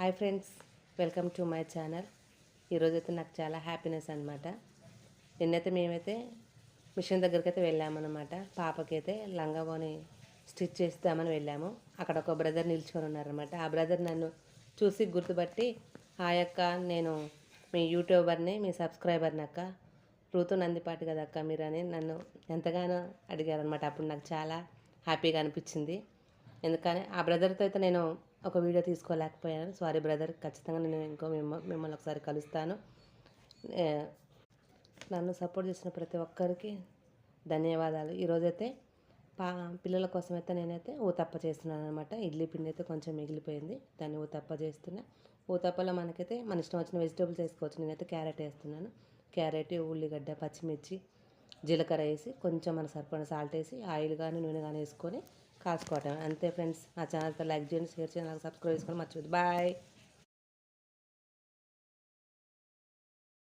Hi friends, welcome to my channel. ఈరోజైతే నాకు చాలా హ్యాపీనెస్ అనమాట. నిన్నైతే మేమైతే మిషన్ దగ్గరికి అయితే వెళ్ళామన్నమాట. పాపకైతే లంగావోని స్టిచ్ చేస్తామని వెళ్ళాము. అక్కడ ఒక బ్రదర్ నిల్చుకొని ఉన్నారనమాట. ఆ బ్రదర్ నన్ను చూసి గుర్తుపట్టి, ఆ యొక్క నేను మీ యూట్యూబర్ని, మీ సబ్స్క్రైబర్ని అక్క, ఋతు నందిపాటి కదా అక్క మీరు అని నన్ను ఎంతగానో అడిగారనమాట. అప్పుడు నాకు చాలా హ్యాపీగా అనిపించింది. ఎందుకని ఆ బ్రదర్తో అయితే నేను ఒక వీడియో తీసుకోలేకపోయాను. సారీ బ్రదర్, ఖచ్చితంగా నేను మిమ్మల్ని ఒకసారి కలుస్తాను. నన్ను సపోర్ట్ చేసిన ప్రతి ఒక్కరికి ధన్యవాదాలు. ఈరోజైతే పిల్లల కోసం అయితే నేనైతే ఊతప్ప చేస్తున్నాను అనమాట. ఇడ్లీ పిండి అయితే కొంచెం మిగిలిపోయింది, దాన్ని ఊతప్ప చేస్తున్నా. ఊతప్పలో మనకైతే మన ఇష్టం వచ్చిన వెజిటేబుల్స్ వేసుకోవచ్చు. నేనైతే క్యారెట్ వేస్తున్నాను. క్యారెట్, ఉల్లిగడ్డ, పచ్చిమిర్చి, జీలకర్ర వేసి కొంచెం మన సరిపడిన సాల్ట్ వేసి ఆయిల్ కానీ నూనె కానీ వేసుకొని కాల్చుకోవటం అంతే ఫ్రెండ్స్. నా ఛానల్తో లైక్ చేయండి, షేర్ చేయండి, నాకు సబ్స్క్రైబ్ చేసుకొని మర్చిపోద్దు. బాయ్.